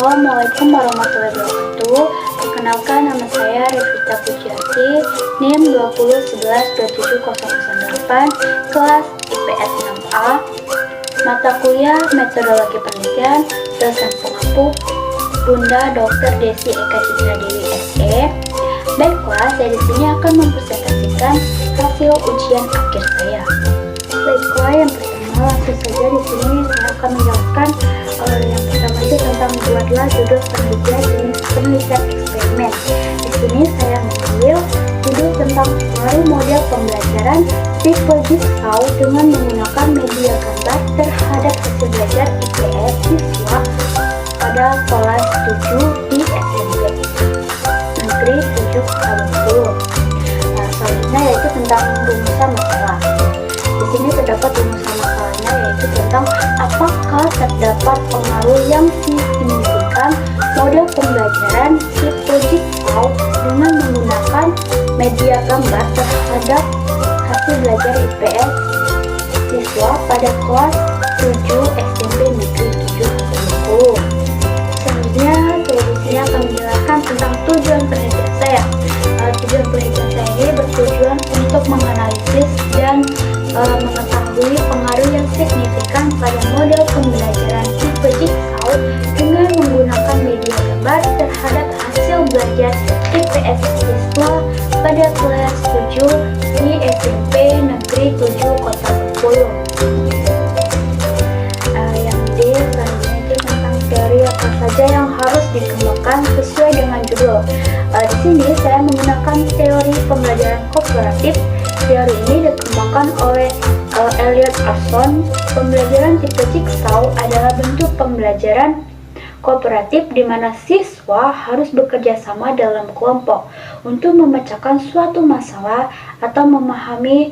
Assalamualaikum warahmatullahi wabarakatuh. Perkenalkan, nama saya Revita Pujiati, NIM 2011-27008, kelas IPS 6A, mata kuliah Metodologi Penelitian, dosen pengampu Bunda Dr. Desi Eka Citra Dewi SE. Baiklah, saya di sini akan mempresentasikan hasil ujian akhir saya. Baiklah, yang pertama langsung saja di sini saya akan menjelaskan yang pertama itu tentang buatlah judul penelitian eksperimen. Di sini saya mengambil judul tentang pengaruh model pembelajaran tipe jigsaw dengan menggunakan media gambar terhadap hasil belajar IPS siswa pada kelas 7 di SMP Negeri 7 Kota. Selanjutnya yaitu tentang rumusan masalah. Di sini terdapat rumusan masalahnya yaitu tentang apakah terdapat pengaruh yang signifikan model pembelajaran tipe jigsaw dengan menggunakan media gambar terhadap hasil belajar IPS siswa pada kelas 7 SMP Negeri 7 Kota. Selanjutnya, saya di sini akan menjelaskan tentang tujuan penelitian saya. Tujuan penelitian saya ini bertujuan untuk menganalisis dan mengetahui pengaruh yang signifikan pada model pembelajaran tipe jigsaw dengan menggunakan media gambar terhadap hasil belajar IPS siswa pada kelas 7 di SMP Negeri 7 Kota Bengkulu. Yang D selanjutnya itu tentang teori apa saja yang harus dikembangkan sesuai dengan judul. Di sini saya menggunakan teori pembelajaran kooperatif. Teori ini dikembangkan oleh Elliot Arson. Pembelajaran tipe jigsaw adalah bentuk pembelajaran kooperatif di mana siswa harus bekerja sama dalam kelompok untuk memecahkan suatu masalah atau memahami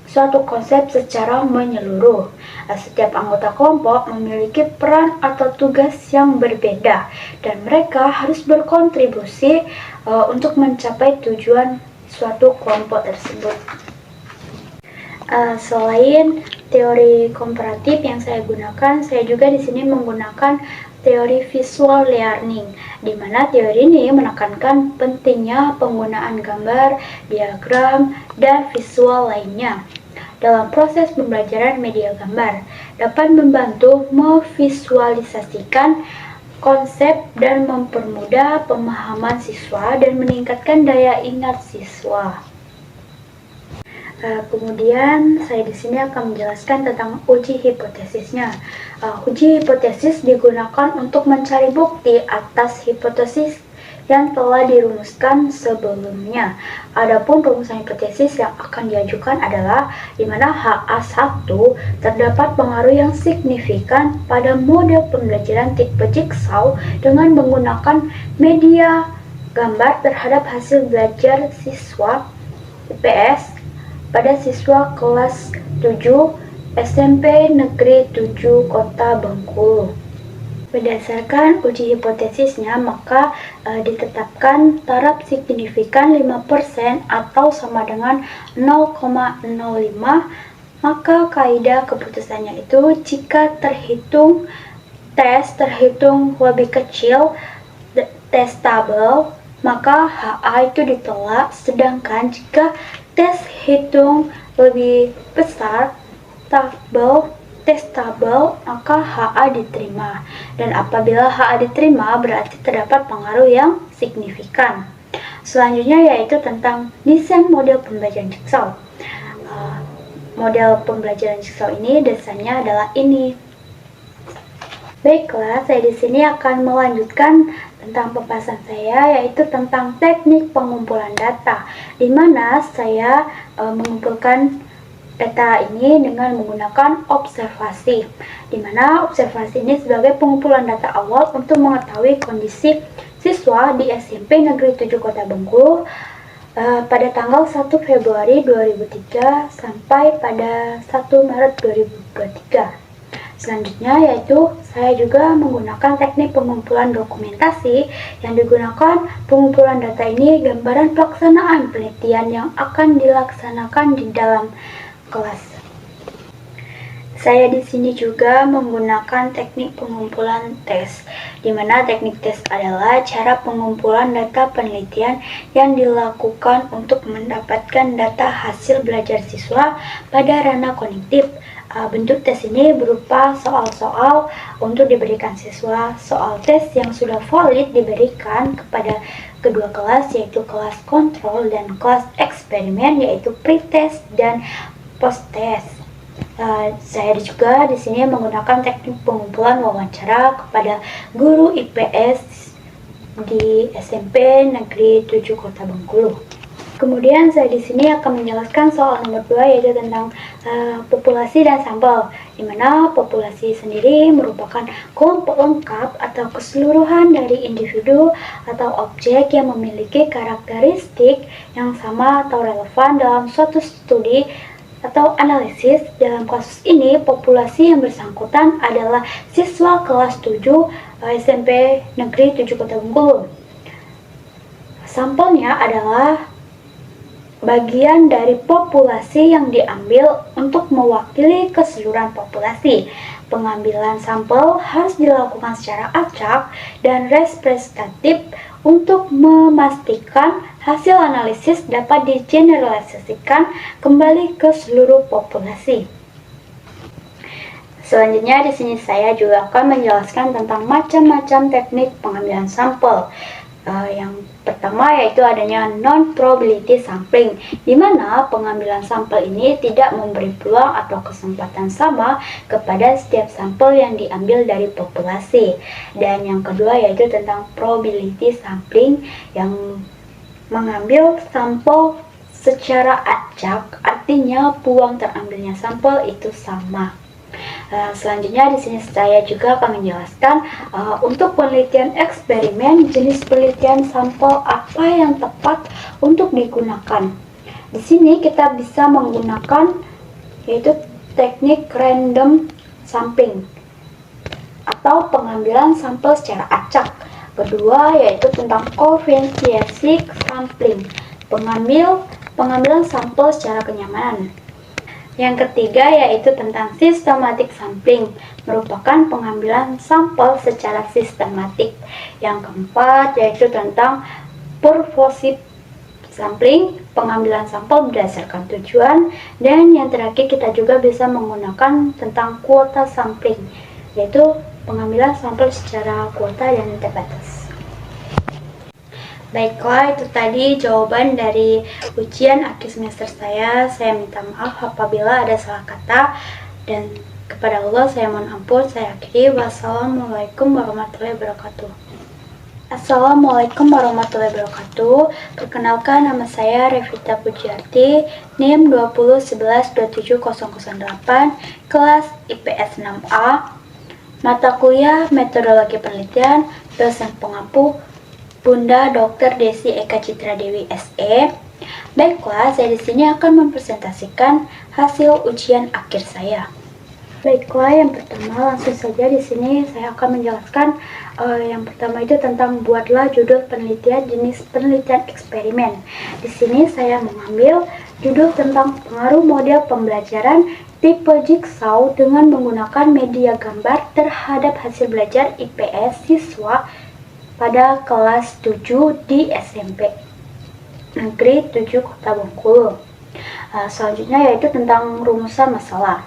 suatu konsep secara menyeluruh. Setiap anggota kelompok memiliki peran atau tugas yang berbeda dan mereka harus berkontribusi untuk mencapai tujuan suatu kelompok tersebut. Selain teori komparatif yang saya gunakan, saya juga di sini menggunakan teori visual learning, di mana teori ini menekankan pentingnya penggunaan gambar, diagram, dan visual lainnya dalam proses pembelajaran media gambar, dapat membantu memvisualisasikan konsep dan mempermudah pemahaman siswa dan meningkatkan daya ingat siswa. Kemudian saya di sini akan menjelaskan tentang uji hipotesisnya. Uji hipotesis digunakan untuk mencari bukti atas hipotesis yang telah dirumuskan sebelumnya. Adapun rumusan hipotesis yang akan diajukan adalah di mana HA1 terdapat pengaruh yang signifikan pada model pembelajaran tipe jigsaw dengan menggunakan media gambar terhadap hasil belajar siswa IPS pada siswa kelas 7 SMP Negeri 7 Kota Bengkulu. Berdasarkan uji hipotesisnya, maka ditetapkan taraf signifikan 5% atau sama dengan 0,05. Maka kaidah keputusannya itu jika terhitung lebih kecil testable, maka HA itu ditolak, sedangkan jika tes hitung lebih besar testable, maka HA diterima. Dan apabila HA diterima, berarti terdapat pengaruh yang signifikan. Selanjutnya yaitu tentang desain model pembelajaran jigsaw. Model pembelajaran jigsaw ini dasarnya adalah ini. Baiklah, saya di sini akan melanjutkan tentang pembahasan saya, yaitu tentang teknik pengumpulan data, di mana saya mengumpulkan data ini dengan menggunakan observasi, di mana observasi ini sebagai pengumpulan data awal untuk mengetahui kondisi siswa di SMP Negeri 7 Kota Bengkulu pada tanggal 1 Februari 2003 sampai pada 1 Maret 2023. Selanjutnya yaitu saya juga menggunakan teknik pengumpulan dokumentasi. Yang digunakan pengumpulan data ini gambaran pelaksanaan penelitian yang akan dilaksanakan di dalam kelas. Saya di sini juga menggunakan teknik pengumpulan tes, di mana teknik tes adalah cara pengumpulan data penelitian yang dilakukan untuk mendapatkan data hasil belajar siswa pada ranah kognitif. Bentuk tes ini berupa soal-soal untuk diberikan siswa. Soal tes yang sudah valid diberikan kepada kedua kelas, yaitu kelas kontrol dan kelas eksperimen, yaitu pre-test dan post-test. Saya juga di sini menggunakan teknik pengumpulan wawancara kepada guru IPS di SMP Negeri 7 Kota Bengkulu. Kemudian saya di sini akan menjelaskan soal nomor 2, yaitu tentang populasi dan sampel, di mana populasi sendiri merupakan kelompok lengkap atau keseluruhan dari individu atau objek yang memiliki karakteristik yang sama atau relevan dalam suatu studi atau analisis. Dalam kasus ini, populasi yang bersangkutan adalah siswa kelas 7 SMP Negeri 7 Kota Bengkulu. Sampelnya adalah bagian dari populasi yang diambil untuk mewakili keseluruhan populasi. Pengambilan sampel harus dilakukan secara acak dan representatif untuk memastikan hasil analisis dapat digeneralisasikan kembali ke seluruh populasi. Selanjutnya di sini saya juga akan menjelaskan tentang macam-macam teknik pengambilan sampel. Yang pertama yaitu adanya non-probability sampling, di mana pengambilan sampel ini tidak memberi peluang atau kesempatan sama kepada setiap sampel yang diambil dari populasi. Dan yang kedua yaitu tentang probability sampling, yang mengambil sampel secara acak, artinya peluang terambilnya sampel itu sama. Selanjutnya di sini saya juga akan menjelaskan untuk penelitian eksperimen, jenis penelitian sampel apa yang tepat untuk digunakan. Di sini kita bisa menggunakan yaitu teknik random sampling atau pengambilan sampel secara acak. Kedua yaitu tentang covariance sampling, pengambilan sampel secara kenyamanan. Yang ketiga yaitu tentang systematic sampling, merupakan pengambilan sampel secara sistematik. Yang keempat yaitu tentang purposive sampling, pengambilan sampel berdasarkan tujuan. Dan yang terakhir kita juga bisa menggunakan tentang kuota sampling, yaitu pengambilan sampel secara kuota dan terbatas. Baiklah, itu tadi jawaban dari ujian akhir semester saya. Saya minta maaf apabila ada salah kata, dan kepada Allah saya mohon ampun. Saya akhiri. Wassalamualaikum warahmatullahi wabarakatuh. Assalamualaikum warahmatullahi wabarakatuh. Perkenalkan, nama saya Revita Pujiarti, NIM 201127008, kelas IPS 6A, mata kuliah Metodologi Penelitian, dosen pengampu Bunda Dr. Desi Eka Citra Dewi SE. Baiklah, saya di sini akan mempresentasikan hasil ujian akhir saya. Baiklah, yang pertama langsung saja di sini saya akan menjelaskan yang pertama itu tentang buatlah judul penelitian jenis penelitian eksperimen. Di sini saya mengambil judul tentang pengaruh model pembelajaran tipe jigsaw dengan menggunakan media gambar terhadap hasil belajar IPS siswa pada kelas 7 di SMP Negeri 7 Kota Bengkulu. Selanjutnya yaitu tentang rumusan masalah.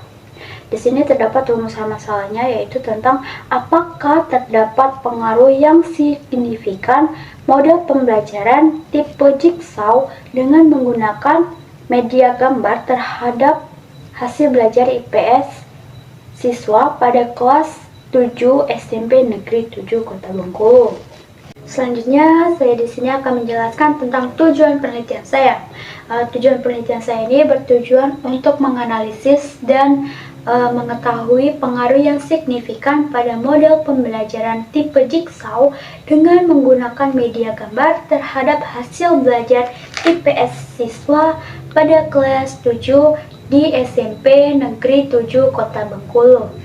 Di sini terdapat rumusan masalahnya, yaitu tentang apakah terdapat pengaruh yang signifikan model pembelajaran tipe jigsaw dengan menggunakan media gambar terhadap hasil belajar IPS siswa pada kelas 7 SMP Negeri 7 Kota Bengkulu. Selanjutnya, saya di sini akan menjelaskan tentang tujuan penelitian saya. Tujuan penelitian saya ini bertujuan untuk menganalisis dan mengetahui pengaruh yang signifikan pada model pembelajaran tipe jigsaw dengan menggunakan media gambar terhadap hasil belajar IPS siswa pada kelas 7 di SMP Negeri 7 Kota Bengkulu.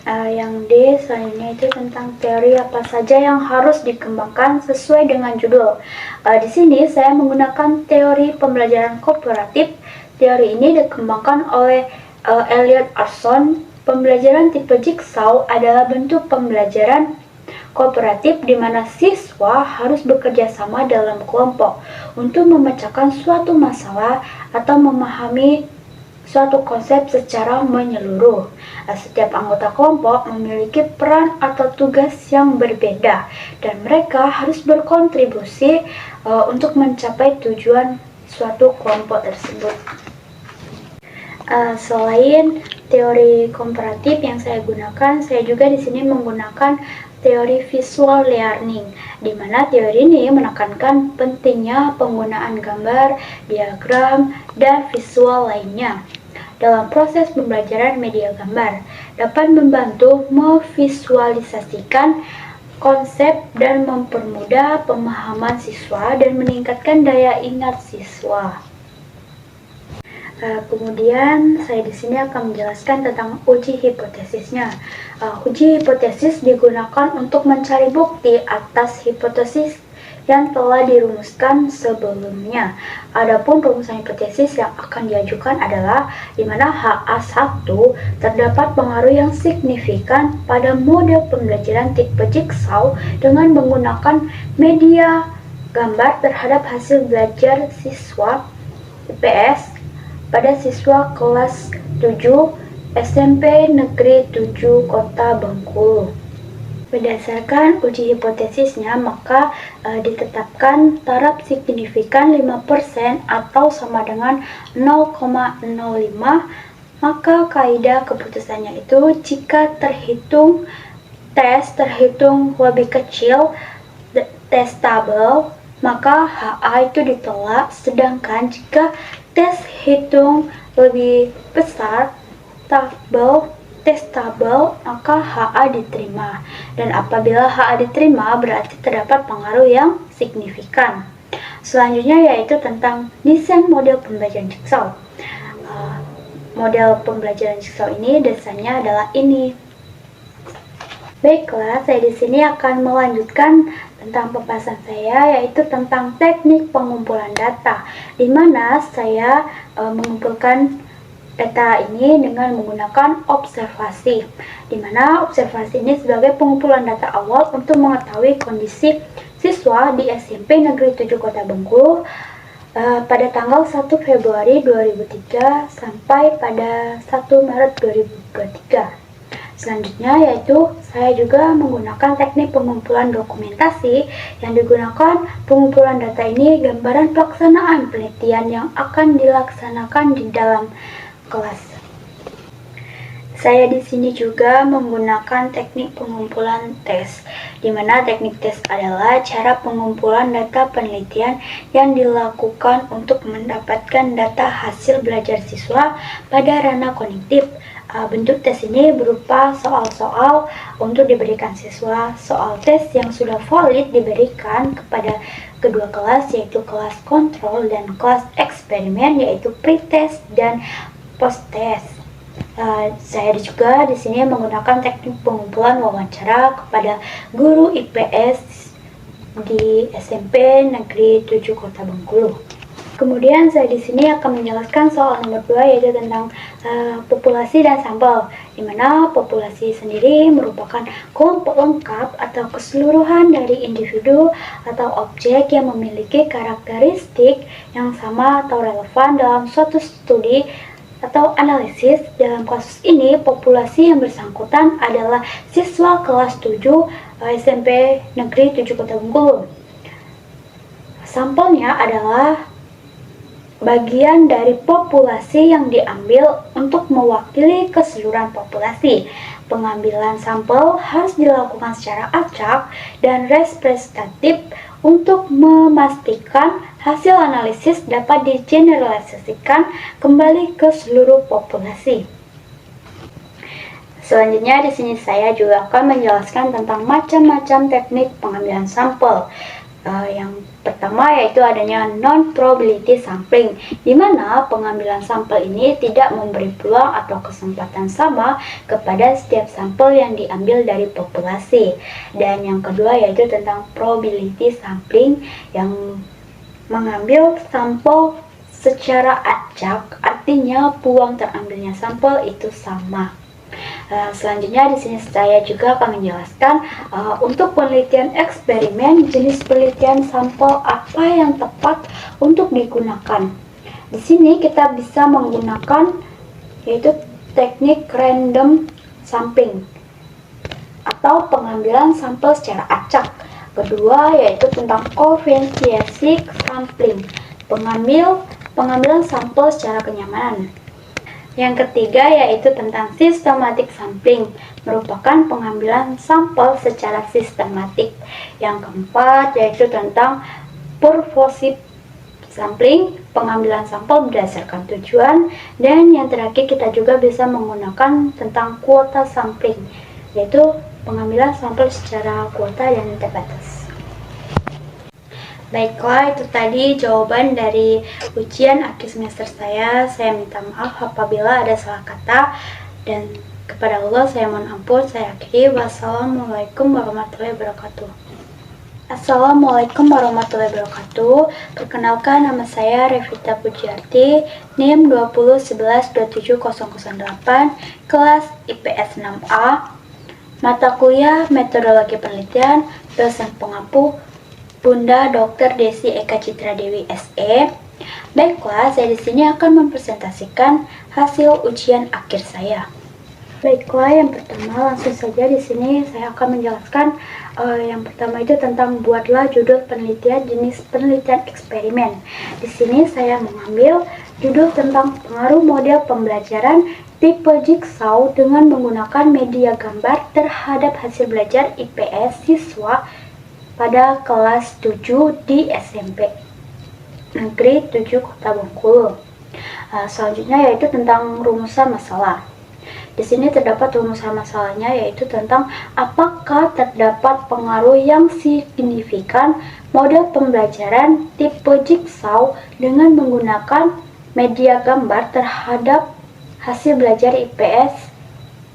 Yang D selanjutnya itu tentang teori apa saja yang harus dikembangkan sesuai dengan judul. Di sini saya menggunakan teori pembelajaran kooperatif. Teori ini dikembangkan oleh Elliot Arson Pembelajaran tipe jigsaw adalah bentuk pembelajaran kooperatif di mana siswa harus bekerja sama dalam kelompok untuk memecahkan suatu masalah atau memahami suatu konsep secara menyeluruh. Setiap anggota kelompok memiliki peran atau tugas yang berbeda dan mereka harus berkontribusi untuk mencapai tujuan suatu kelompok tersebut. Selain teori komparatif yang saya gunakan, saya juga di sini menggunakan teori visual learning, di mana teori ini menekankan pentingnya penggunaan gambar, diagram, dan visual lainnya. Dalam proses pembelajaran media gambar, dapat membantu memvisualisasikan konsep dan mempermudah pemahaman siswa dan meningkatkan daya ingat siswa. Kemudian saya di sini akan menjelaskan tentang uji hipotesisnya. Uji hipotesis digunakan untuk mencari bukti atas hipotesis yang telah dirumuskan sebelumnya. Adapun rumusan hipotesis yang akan diajukan adalah di mana HA1 terdapat pengaruh yang signifikan pada model pembelajaran tipe jigsaw dengan menggunakan media gambar terhadap hasil belajar siswa IPS pada siswa kelas 7 SMP Negeri 7 Kota Bengkulu. Berdasarkan uji hipotesisnya, maka ditetapkan taraf signifikan 5% atau sama dengan 0,05. Maka kaidah keputusannya itu jika terhitung lebih kecil tes tabel, maka HA itu ditolak, sedangkan jika tes hitung lebih besar tes tabel, maka HA diterima. Dan apabila HA diterima, berarti terdapat pengaruh yang signifikan. Selanjutnya yaitu tentang desain model pembelajaran jigsaw. Model pembelajaran jigsaw ini dasarnya adalah ini. Baiklah, saya di sini akan melanjutkan tentang pembahasan saya, yaitu tentang teknik pengumpulan data, di mana saya mengumpulkan data ini dengan menggunakan observasi, di mana observasi ini sebagai pengumpulan data awal untuk mengetahui kondisi siswa di SMP Negeri 7 Kota Bengkulu pada tanggal 1 Februari 2003 sampai pada 1 Maret 2023. Selanjutnya yaitu saya juga menggunakan teknik pengumpulan dokumentasi yang digunakan pengumpulan data ini gambaran pelaksanaan penelitian yang akan dilaksanakan di dalam kelas. Saya di sini juga menggunakan teknik pengumpulan tes, di mana teknik tes adalah cara pengumpulan data penelitian yang dilakukan untuk mendapatkan data hasil belajar siswa pada ranah kognitif. Bentuk tes ini berupa soal-soal untuk diberikan siswa. Soal tes yang sudah valid diberikan kepada kedua kelas, yaitu kelas kontrol dan kelas eksperimen, yaitu pre-test dan post-test. Saya juga di sini menggunakan teknik pengumpulan wawancara kepada guru IPS di SMP Negeri 7 Kota Bengkulu. Kemudian saya di sini akan menjelaskan soal nomor 2, yaitu tentang populasi dan sampel, di mana populasi sendiri merupakan kelompok lengkap atau keseluruhan dari individu atau objek yang memiliki karakteristik yang sama atau relevan dalam suatu studi atau analisis. Dalam kasus ini, populasi yang bersangkutan adalah siswa kelas 7 SMP Negeri 7 Kota Bengkulu. Sampelnya adalah bagian dari populasi yang diambil untuk mewakili keseluruhan populasi. Pengambilan sampel harus dilakukan secara acak dan representatif untuk memastikan hasil analisis dapat digeneralisasikan kembali ke seluruh populasi. Selanjutnya di sini saya juga akan menjelaskan tentang macam-macam teknik pengambilan sampel. Yang pertama yaitu adanya non-probability sampling, di mana pengambilan sampel ini tidak memberi peluang atau kesempatan sama kepada setiap sampel yang diambil dari populasi. Dan yang kedua yaitu tentang probability sampling, yang mengambil sampel secara acak, artinya peluang terambilnya sampel itu sama. Selanjutnya di sini saya juga akan menjelaskan untuk penelitian eksperimen, jenis penelitian sampel apa yang tepat untuk digunakan. Di sini kita bisa menggunakan yaitu teknik random sampling atau pengambilan sampel secara acak. Kedua yaitu tentang conventionic sampling, pengambilan sampel secara kenyamanan. Yang ketiga yaitu tentang systematic sampling, merupakan pengambilan sampel secara sistematik. Yang keempat yaitu tentang purposive sampling, pengambilan sampel berdasarkan tujuan. Dan yang terakhir kita juga bisa menggunakan tentang kuota sampling, yaitu pengambilan sampel secara kuota dan terbatas. Baiklah, itu tadi jawaban dari ujian akhir semester saya. Saya minta maaf apabila ada salah kata, dan kepada Allah saya mohon ampun. Saya akhiri. Wassalamualaikum warahmatullahi wabarakatuh. Assalamualaikum warahmatullahi wabarakatuh. Perkenalkan, nama saya Revita Pujiarti, NIM 201127008, kelas IPS 6A. Mata kuliah Metodologi Penelitian, dosen pengampu Bunda Dr. Desi Eka Citra Dewi SE. Baiklah, saya di sini akan mempresentasikan hasil ujian akhir saya. Baiklah, yang pertama langsung saja di sini saya akan menjelaskan yang pertama itu tentang buatlah judul penelitian jenis penelitian eksperimen. Di sini saya mengambil judul tentang pengaruh model pembelajaran tipe jigsaw dengan menggunakan media gambar terhadap hasil belajar IPS siswa pada kelas 7 di SMP Negeri 7 Kota Bengkulu. Selanjutnya yaitu tentang rumusan masalah. Di sini terdapat rumusan masalahnya, yaitu tentang apakah terdapat pengaruh yang signifikan model pembelajaran tipe jigsaw dengan menggunakan media gambar terhadap hasil belajar IPS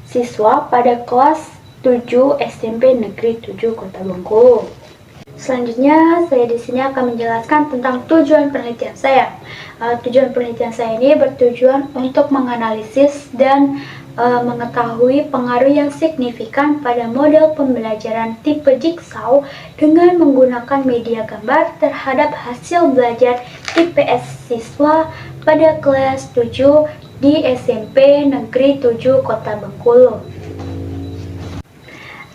siswa pada kelas 7 SMP Negeri 7 Kota Bengkulu. Selanjutnya, saya di sini akan menjelaskan tentang tujuan penelitian saya. Tujuan penelitian saya ini bertujuan untuk menganalisis dan mengetahui pengaruh yang signifikan pada model pembelajaran tipe jigsaw dengan menggunakan media gambar terhadap hasil belajar IPS siswa pada kelas 7 di SMP Negeri 7 Kota Bengkulu.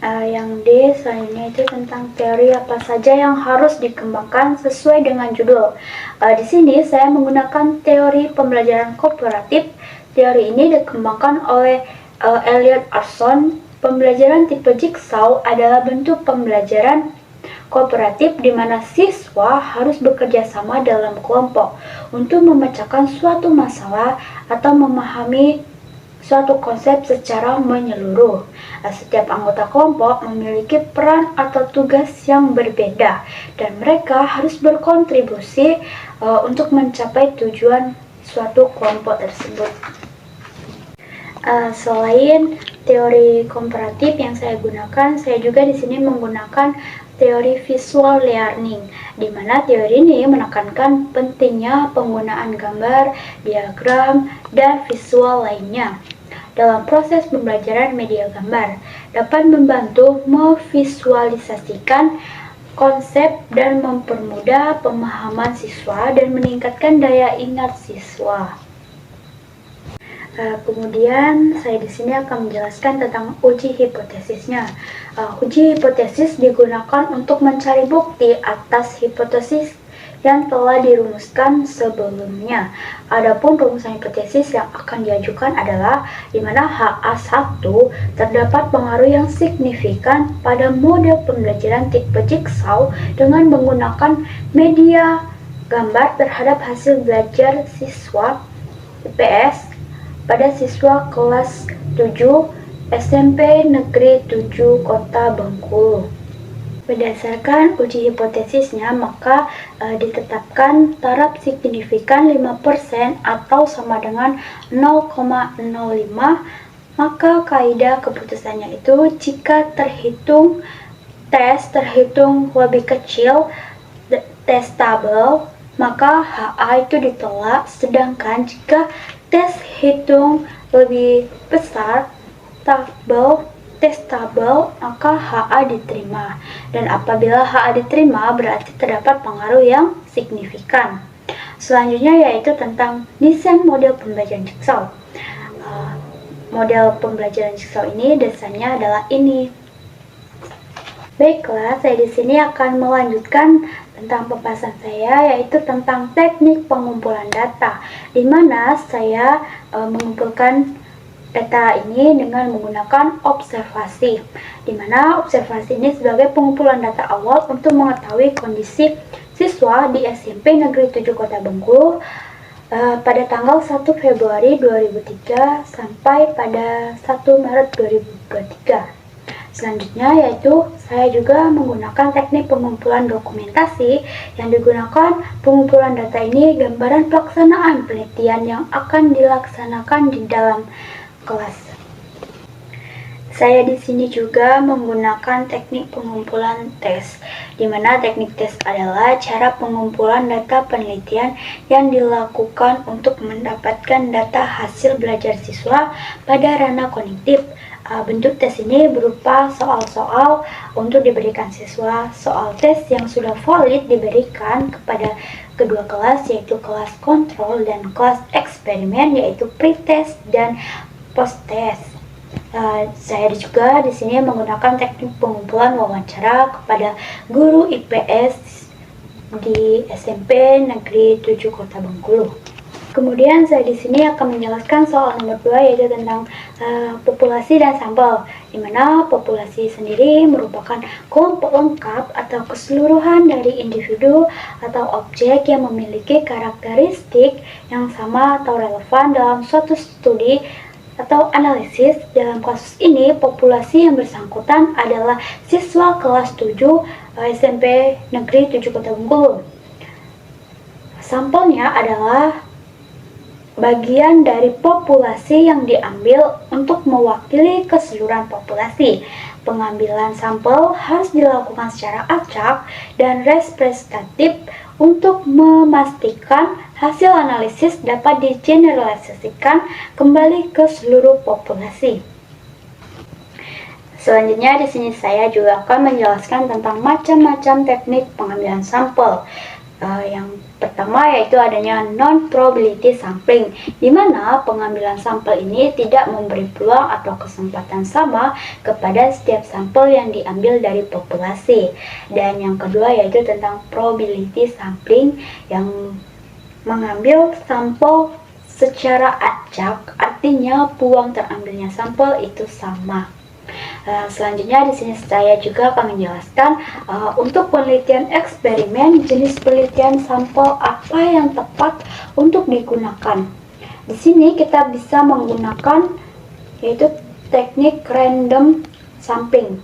Yang D selanjutnya itu tentang teori apa saja yang harus dikembangkan sesuai dengan judul. Di sini saya menggunakan teori pembelajaran kooperatif. Teori ini dikembangkan oleh Elliot Arson. Pembelajaran tipe jigsaw adalah bentuk pembelajaran kooperatif di mana siswa harus bekerja sama dalam kelompok untuk memecahkan suatu masalah atau memahami suatu konsep secara menyeluruh. Setiap anggota kelompok memiliki peran atau tugas yang berbeda dan mereka harus berkontribusi untuk mencapai tujuan suatu kelompok tersebut. Selain teori komparatif yang saya gunakan, saya juga di sini menggunakan teori visual learning, di mana teori ini menekankan pentingnya penggunaan gambar, diagram, dan visual lainnya dalam proses pembelajaran media gambar, dapat membantu memvisualisasikan konsep dan mempermudah pemahaman siswa dan meningkatkan daya ingat siswa. Kemudian saya di sini akan menjelaskan tentang uji hipotesisnya. Uji hipotesis digunakan untuk mencari bukti atas hipotesis yang telah dirumuskan sebelumnya. Adapun rumusan hipotesis yang akan diajukan adalah di mana HA1 terdapat pengaruh yang signifikan pada model pembelajaran tipe jigsaw dengan menggunakan media gambar terhadap hasil belajar siswa IPS pada siswa kelas 7 SMP Negeri 7 Kota Bengkulu. Berdasarkan uji hipotesisnya, maka ditetapkan taraf signifikan 5% atau sama dengan 0,05. Maka kaidah keputusannya itu jika terhitung lebih kecil testable, maka HA itu ditolak, sedangkan jika tes hitung lebih besar testabel, maka HA diterima. Dan apabila HA diterima, berarti terdapat pengaruh yang signifikan. Selanjutnya yaitu tentang desain model pembelajaran jigsaw. Model pembelajaran jigsaw ini dasarnya adalah ini. Baiklah, saya di sini akan melanjutkan tentang pembahasan saya, yaitu tentang teknik pengumpulan data, di mana saya mengumpulkan data ini dengan menggunakan observasi, di mana observasi ini sebagai pengumpulan data awal untuk mengetahui kondisi siswa di SMP Negeri 7 Kota Bengkulu pada tanggal 1 Februari 2003 sampai pada 1 Maret 2023. Selanjutnya yaitu saya juga menggunakan teknik pengumpulan dokumentasi. Yang digunakan pengumpulan data ini gambaran pelaksanaan penelitian yang akan dilaksanakan di dalam kelas. Saya di sini juga menggunakan teknik pengumpulan tes, di mana teknik tes adalah cara pengumpulan data penelitian yang dilakukan untuk mendapatkan data hasil belajar siswa pada ranah kognitif. Bentuk tes ini berupa soal-soal untuk diberikan siswa. Soal tes yang sudah valid diberikan kepada kedua kelas, yaitu kelas kontrol dan kelas eksperimen, yaitu pre-test dan post-test. Saya juga di sini menggunakan teknik pengumpulan wawancara kepada guru IPS di SMP Negeri 7 Kota Bengkulu. Kemudian saya di sini akan menjelaskan soal nomor 2, yaitu tentang populasi dan sampel, di mana populasi sendiri merupakan kelompok lengkap atau keseluruhan dari individu atau objek yang memiliki karakteristik yang sama atau relevan dalam suatu studi atau analisis. Dalam kasus ini, populasi yang bersangkutan adalah siswa kelas 7 SMP Negeri 7 Kota Bengkulu. Sampelnya adalah bagian dari populasi yang diambil untuk mewakili keseluruhan populasi. Pengambilan sampel harus dilakukan secara acak dan representatif untuk memastikan hasil analisis dapat digeneralisasikan kembali ke seluruh populasi. Selanjutnya di sini saya juga akan menjelaskan tentang macam-macam teknik pengambilan sampel. Yang pertama yaitu adanya non-probability sampling, di mana pengambilan sampel ini tidak memberi peluang atau kesempatan sama kepada setiap sampel yang diambil dari populasi. Dan yang kedua yaitu tentang probability sampling, yang mengambil sampel secara acak, artinya peluang terambilnya sampel itu sama. Selanjutnya di sini saya juga akan menjelaskan untuk penelitian eksperimen, jenis penelitian sampel apa yang tepat untuk digunakan. Di sini kita bisa menggunakan yaitu teknik random sampling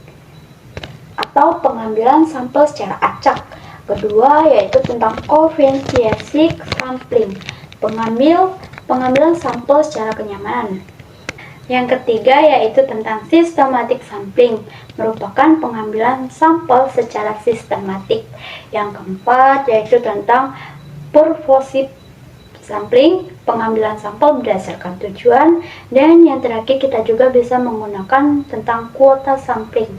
atau pengambilan sampel secara acak. Kedua yaitu tentang coefficient sampling, pengambilan sampel secara kenyamanan. Yang ketiga yaitu tentang systematic sampling, merupakan pengambilan sampel secara sistematik. Yang keempat yaitu tentang purposive sampling, pengambilan sampel berdasarkan tujuan. Dan yang terakhir kita juga bisa menggunakan tentang kuota sampling,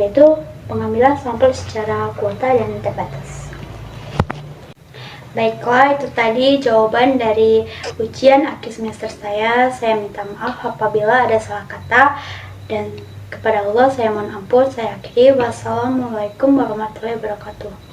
yaitu pengambilan sampel secara kuota dan terbatas. Baiklah, itu tadi jawaban dari ujian akhir semester saya. Saya minta maaf apabila ada salah kata, dan kepada Allah saya mohon ampun. Saya akhiri. Wassalamualaikum warahmatullahi wabarakatuh.